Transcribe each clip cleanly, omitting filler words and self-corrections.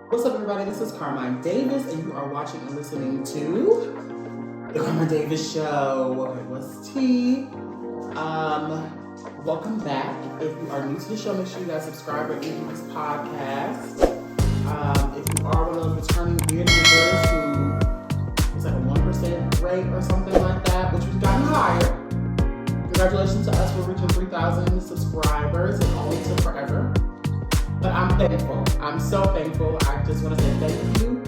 What's up, everybody? This is Carmine Davis, and you are watching and listening to The Carmine Davis Show. What's tea? Welcome back. If you are new to the show, make sure you guys subscribe or review this podcast. If you are one of those returning weird members who is like a 1% rate or something like that, which we've gotten higher, congratulations to us for reaching 3,000 subscribers. It only took forever. But I'm thankful. I'm so thankful. I just want to say thank you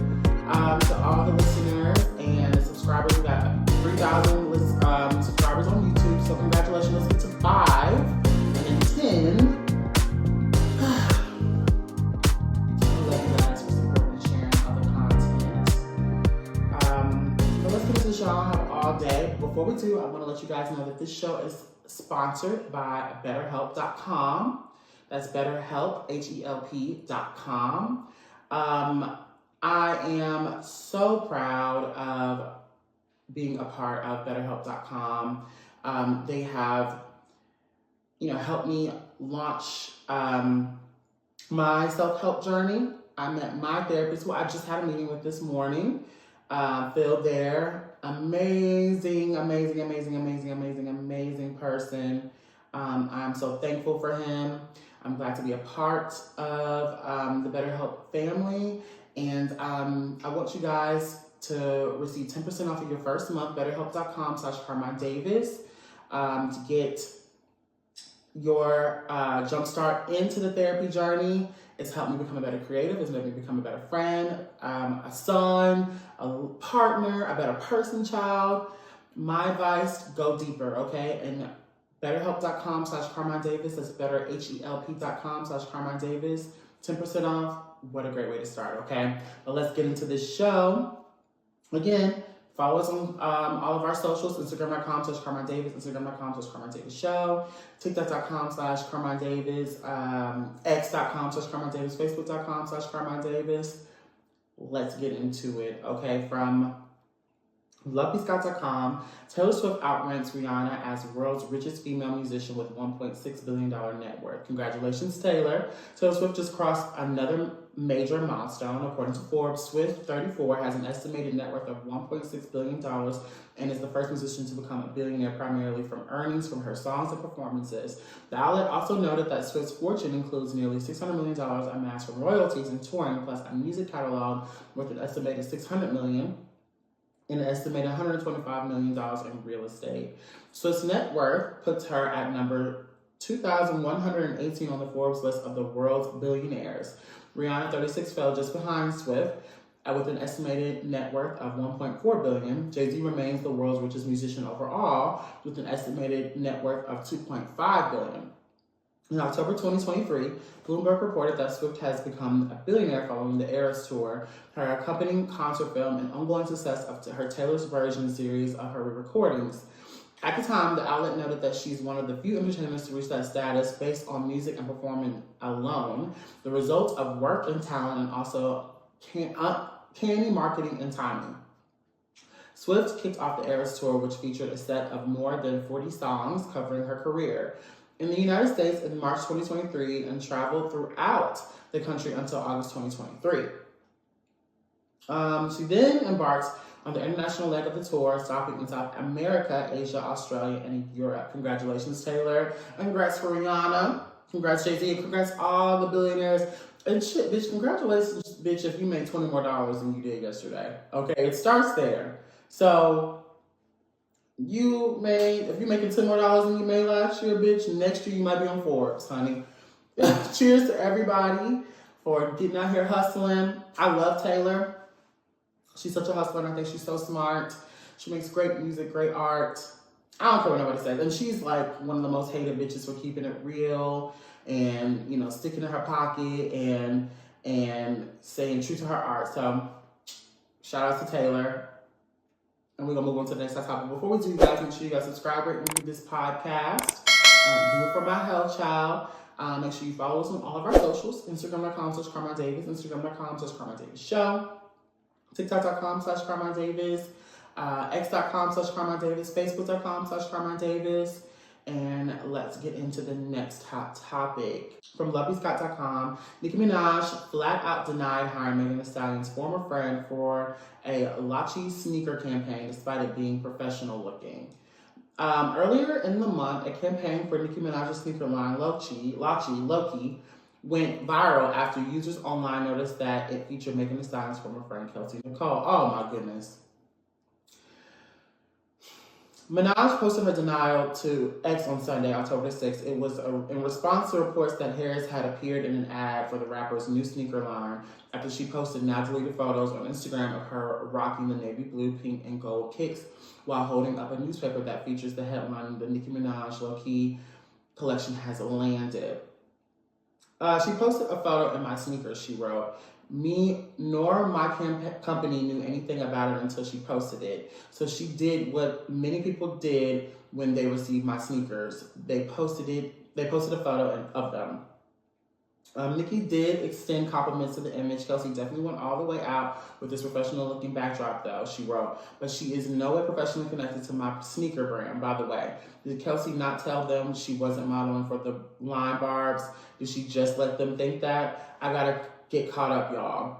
to all the listeners and subscribers. We got 3,000 subscribers on YouTube. So congratulations. Let's get to 5 and then 10. I love you guys for supporting and sharing other content. But let's get into the show. I have all day. Before we do, I want to let you guys know that this show is sponsored by BetterHelp.com. That's BetterHelp, HELP.com. I am so proud of being a part of BetterHelp.com. They have, helped me launch my self-help journey. I met my therapist, who I just had a meeting with this morning. Phil there, amazing person. I'm so thankful for him. I'm glad to be a part of the BetterHelp family, and I want you guys to receive 10% off of your first month, betterhelp.com/Carmine Davis, to get your jumpstart into the therapy journey. It's helped me become a better creative. It's made me become a better friend, a son, a partner, a better person, child. My advice, go deeper, okay? And BetterHelp.com/Carmine Davis. That's BetterHelp.com/Carmine Davis. 10% off. What a great way to start, okay? But let's get into this show. Again, follow us on all of our socials. Instagram.com/Carmine Davis. Instagram.com/Carmine Davis Show. TikTok.com/Carmine Davis. X.com/Carmine Davis. Facebook.com/Carmine Davis. Let's get into it, okay? From LuckyScott.com, Taylor Swift outranks Rihanna as world's richest female musician with $1.6 billion net worth. Congratulations, Taylor. Taylor Swift just crossed another major milestone. According to Forbes, Swift, 34, has an estimated net worth of $1.6 billion and is the first musician to become a billionaire primarily from earnings from her songs and performances. The outlet also noted that Swift's fortune includes nearly $600 million amassed from royalties and touring, plus a music catalog worth an estimated $600 million. And an estimated $125 million in real estate. Swift's net worth puts her at number 2,118 on the Forbes list of the world's billionaires. Rihanna, 36, fell just behind Swift with an estimated net worth of $1.4 billion. Jay-Z remains the world's richest musician overall with an estimated net worth of $2.5 billion. In October 2023, Bloomberg reported that Swift has become a billionaire following the Eras Tour, her accompanying concert film, and ongoing success of her Taylor's Version series of her recordings. At the time, the outlet noted that she's one of the few entertainers to reach that status based on music and performing alone, the result of work and talent, and also canny marketing and timing. Swift kicked off the Eras Tour, which featured a set of more than 40 songs covering her career in the United States in March 2023 and traveled throughout the country until August 2023. She then embarked on the international leg of the tour, stopping in South America, Asia, Australia, and Europe. Congratulations, Taylor. And congrats for Rihanna. Congrats, Jay-Z. And congrats all the billionaires. And shit, bitch, congratulations, bitch, if you made $20 more than you did yesterday. Okay, it starts there. So if you're making $10 more than you made last year, bitch, next year you might be on Forbes, honey. Cheers to everybody for getting out here hustling. I love Taylor. She's such a hustler, and I think she's so smart. She makes great music, great art. I don't care what nobody says. And she's like one of the most hated bitches for keeping it real and, sticking in her pocket and staying true to her art. So shout out to Taylor. And we're going to move on to the next topic. Before we do, guys, make sure you guys subscribe, rate, and review this podcast. Do it for my health, child. Make sure you follow us on all of our socials. Instagram.com/Carmine Davis. Instagram.com/Carmine Davis Show. TikTok.com/Carmine Davis. X.com/Carmine Davis. Facebook.com/Carmine Davis. And let's get into the next hot topic. From LuckyScott.com, Nicki Minaj flat out denied hiring Megan Thee Stallion's former friend for a Lachi sneaker campaign despite it being professional looking. Earlier in the month, a campaign for Nicki Minaj's sneaker line, Loki, went viral after users online noticed that it featured Megan Thee Stallion's former friend, Kelsey Nicole. Oh my goodness. Minaj posted her denial to X on Sunday, October 6th. It was in response to reports that Harris had appeared in an ad for the rapper's new sneaker line after she posted now deleted photos on Instagram of her rocking the navy blue, pink, and gold kicks while holding up a newspaper that features the headline, "The Nicki Minaj Low-Key Collection Has Landed." She posted a photo in my sneakers, she wrote. Me nor my company knew anything about it until she posted it. So she did what many people did when they received my sneakers. They posted a photo of them. Nicki did extend compliments to the image. Kelsey definitely went all the way out with this professional looking backdrop though, she wrote. But she is no way professionally connected to my sneaker brand, by the way. Did Kelsey not tell them she wasn't modeling for the line barbs? Did she just let them think that? I gotta get caught up, y'all.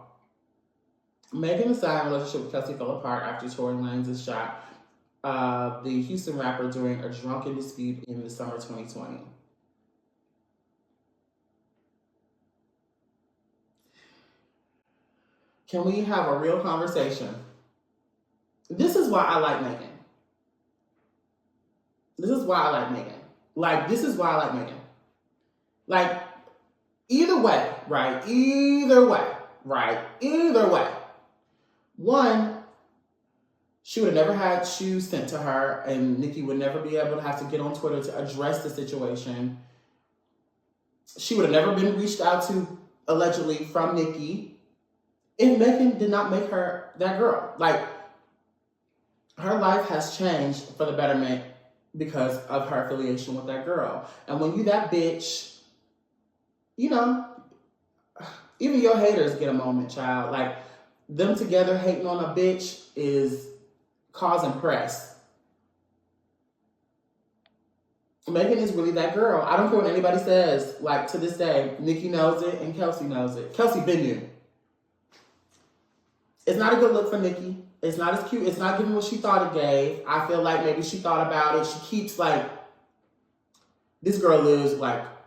Megan Thee Stallion's relationship with Kelsey fell apart after Tory Lanez shot the Houston rapper during a drunken dispute in the summer 2020. Can we have a real conversation? This is why I like Megan. This is why I like Megan. This is why I like Megan. Either way, right? Either way. One, she would have never had shoes sent to her, and Nicki would never be able to have to get on Twitter to address the situation. She would have never been reached out to, allegedly, from Nicki. And Megan did not make her that girl. Her life has changed for the betterment because of her affiliation with that girl. And when you that bitch, even your haters get a moment, child. Them together hating on a bitch is causing press. Megan is really that girl. I don't care what anybody says. To this day, Nicki knows it and Kelsey knows it. Kelsey been knew. It's not a good look for Nicki. It's not as cute. It's not giving what she thought it gave. I feel like maybe she thought about it. She keeps this girl lives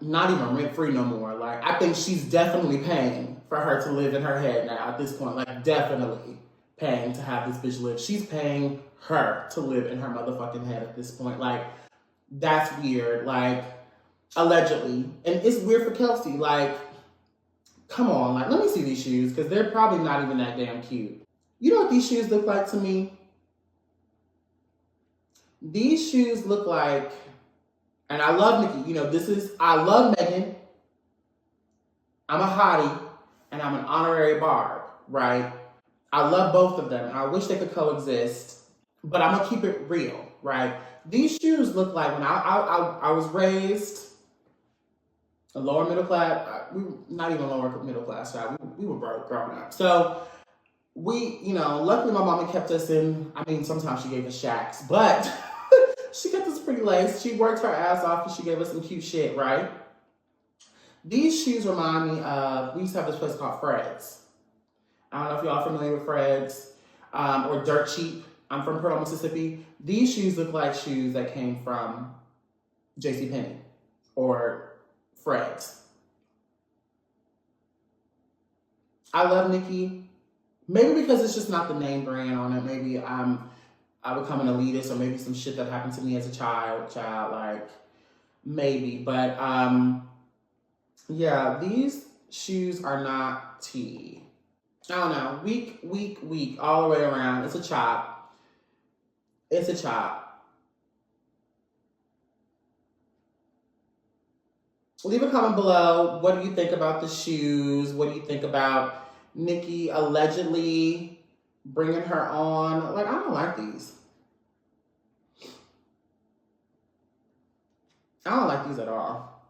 not even rent free no more. I think she's definitely paying for her to live in her head now at this point. Definitely paying to have this bitch live. She's paying her to live in her motherfucking head at this point. That's weird. Allegedly. And it's weird for Kelsey. Come on. Let me see these shoes because they're probably not even that damn cute. You know what these shoes look like to me? These shoes look like, and I love Nicki. I love Megan. I'm a hottie, and I'm an honorary barb, right? I love both of them, and I wish they could coexist, but I'm going to keep it real, right? These shoes look like when I was raised a lower middle class, not even lower middle class, right? We were broke growing up. So luckily my mama kept us in, sometimes she gave us shacks, but she kept us pretty laced. She worked her ass off and she gave us some cute shit, right? These shoes remind me of, we used to have this place called Fred's. I don't know if y'all are familiar with Fred's or Dirt Cheap. I'm from Pearl, Mississippi. These shoes look like shoes that came from JCPenney or Fred's. I love Nicki. Maybe because it's just not the name brand on it. Maybe I become an elitist, or maybe some shit that happened to me as a child, maybe. But yeah, these shoes are not tea. I don't know. Weak, all the way around. It's a chop. Leave a comment below. What do you think about the shoes? What do you think about Nicki allegedly bringing her on? I don't like these. I don't like these at all.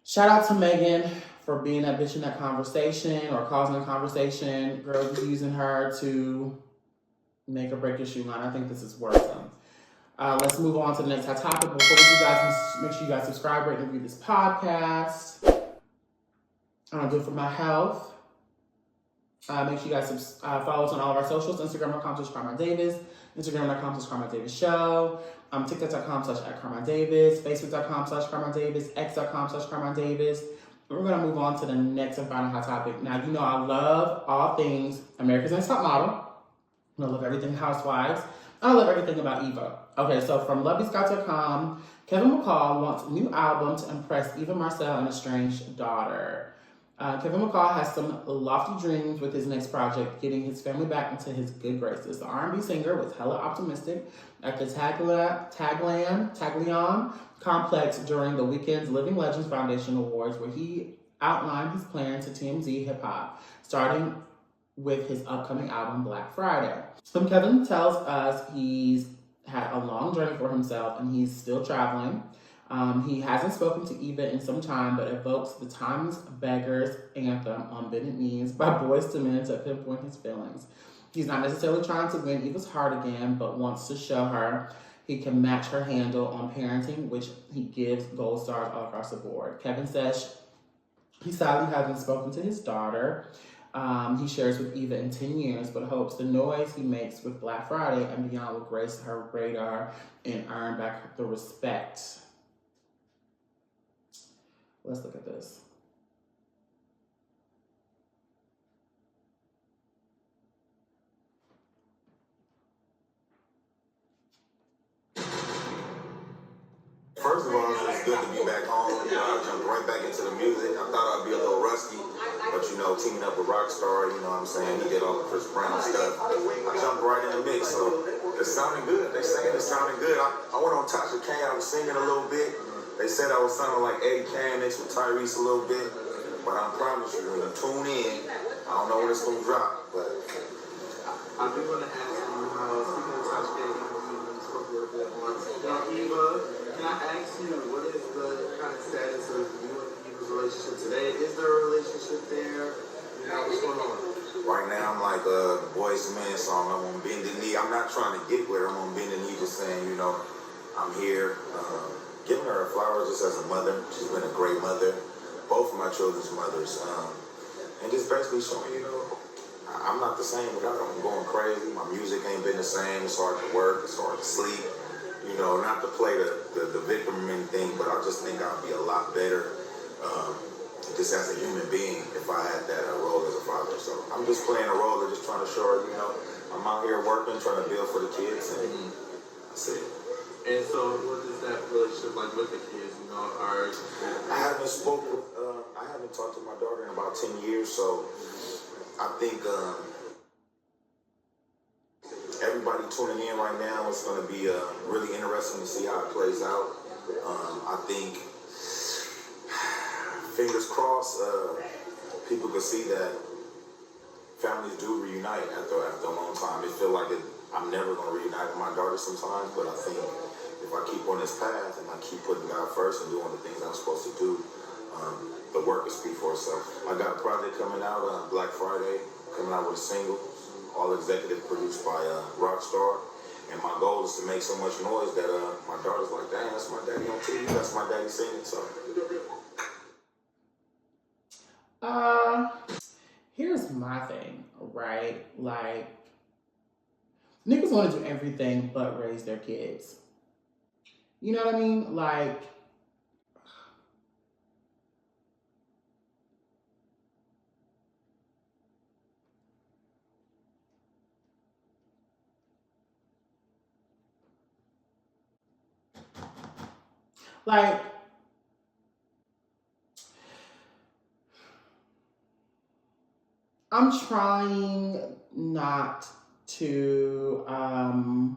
Shout out to Megan for being that bitch in that conversation or causing a conversation. Girls is using her to make or break your shoe line. I think this is worrisome. Let's move on to the next hot topic. Before we do, guys, make sure you guys subscribe, rate, and review this podcast. Do it for my health. Make sure you guys follow us on all of our socials. Instagram.com/CarmineDavis, Instagram.com/CarmineDavisShow, TikTok.com/@CarmineDavis, Facebook.com/CarmineDavis, X.com/CarmineDavis. We're going to move on to the next and final hot topic. Now, you know I love all things America's Next Top Model. I love everything Housewives. I love everything about Eva. Okay, so from LoveyScott.com, Kevin McCall wants a new album to impress Eva Marcel and estranged daughter. Kevin McCall has some lofty dreams with his next project, getting his family back into his good graces. The R&B singer was hella optimistic at the Taglion Complex during the weekend's Living Legends Foundation Awards, where he outlined his plan to TMZ Hip Hop, starting with his upcoming album, Black Friday. So Kevin tells us he's had a long journey for himself and he's still traveling. He hasn't spoken to Eva in some time, but evokes the Times Beggars anthem on Bended Knees by Boyz II Men to pinpoint his feelings. He's not necessarily trying to win Eva's heart again, but wants to show her he can match her handle on parenting, which he gives gold stars all across the board. Kevin says he sadly hasn't spoken to his daughter. He shares with Eva in 10 years, but hopes the noise he makes with Black Friday and beyond will grace her radar and earn back the respect. Let's look at this. First of all, it's good to be back home. You know, I jumped right back into the music. I thought I'd be a little rusty, but you know, teaming up with Rockstar, you know what I'm saying? He did all the Chris Brown stuff. I jumped right in the mix, so it sounded good. They saying it sounded good. I went on Tasha K, I was singing a little bit. They said I was sounding like Eddie Kane mixed with Tyrese a little bit, but I promise you, when you tune in, I don't know when it's gonna drop, but I do want to ask you, speaking of Tasha K, you spoke a little bit on. Now, Eva, can I ask you, what is the kind of status of you and Eva's relationship today? Is there a relationship there? You know, what's going on? right now I'm like the Boyz II Men song. I'm on bended knee. I'm not trying to get with her. I'm on bended knee, just saying, you know, I'm here. Giving her flowers just as a mother. She's been a great mother. Both of my children's mothers. And just basically showing, you know, I'm not the same without her. I'm going crazy. My music ain't been the same. It's hard to work. It's hard to sleep. You know, not to play the victim or anything, but I just think I'd be a lot better just as a human being if I had that role as a father. So I'm just playing a role of just trying to show her, you know, I'm out here working, trying to build for the kids, and that's it. And so, what is that relationship like with the kids? You know, I haven't talked to my daughter in about 10 years, so I think everybody tuning in right now, it's going to be really interesting to see how it plays out. I think, fingers crossed, people can see that families do reunite after a long time. It feels like I'm never going to reunite with my daughter sometimes, but I think if I keep on this path and I keep putting God first and doing the things I'm supposed to do, the work will speak for itself. I got a project coming out on Black Friday, coming out with a single, all executive produced by Rockstar. And my goal is to make so much noise that my daughter's like, dang, that's my daddy on TV, that's my daddy singing, so. Here's my thing, right? Like, niggas want to do everything but raise their kids. You know what I mean? Like, I'm trying not to, I'm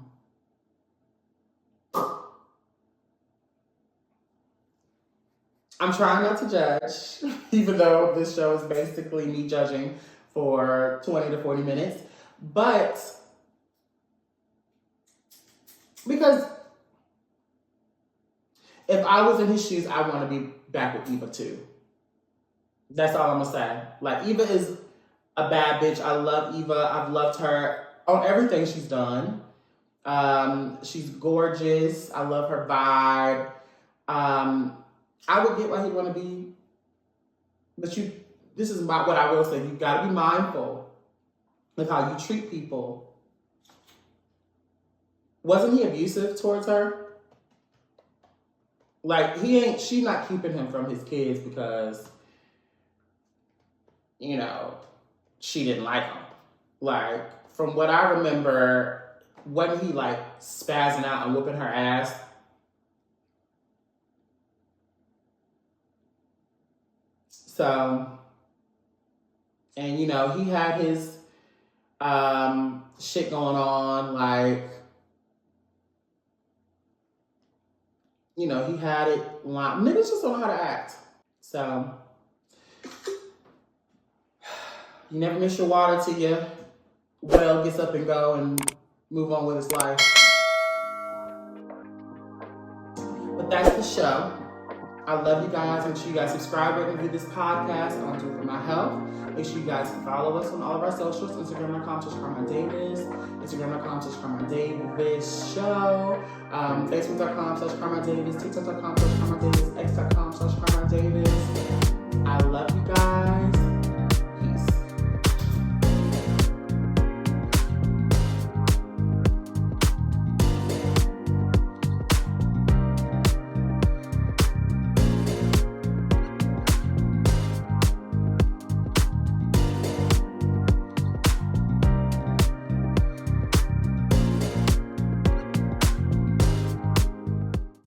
trying not to judge, even though this show is basically me judging for 20 to 40 minutes. But, because if I was in his shoes, I want to be back with Eva too. That's all I'm going to say. Like, Eva is a bad bitch. I love Eva. I've loved her on everything she's done. She's gorgeous. I love her vibe. I would get why he'd want to be, but this is about what I will say. You gotta be mindful of how you treat people. Wasn't he abusive towards her? Like, she's not keeping him from his kids because, you know, she didn't like him. Like, from what I remember, wasn't he like spazzing out and whooping her ass? So, and you know, he had his shit going on, like, you know, he had it like, niggas just don't know how to act. So, you never miss your water till your well gets up and go and move on with his life. But that's the show. I love you guys. Make sure you guys subscribe, rate, and review this podcast. I want to do it for my health. Make sure you guys follow us on all of our socials. Instagram.com/Carmine Davis. Instagram.com/Carmine Davis Show. Facebook.com/Carmine Davis. TikTok.com/Carmine Davis. X.com/Carmine Davis. I love you guys.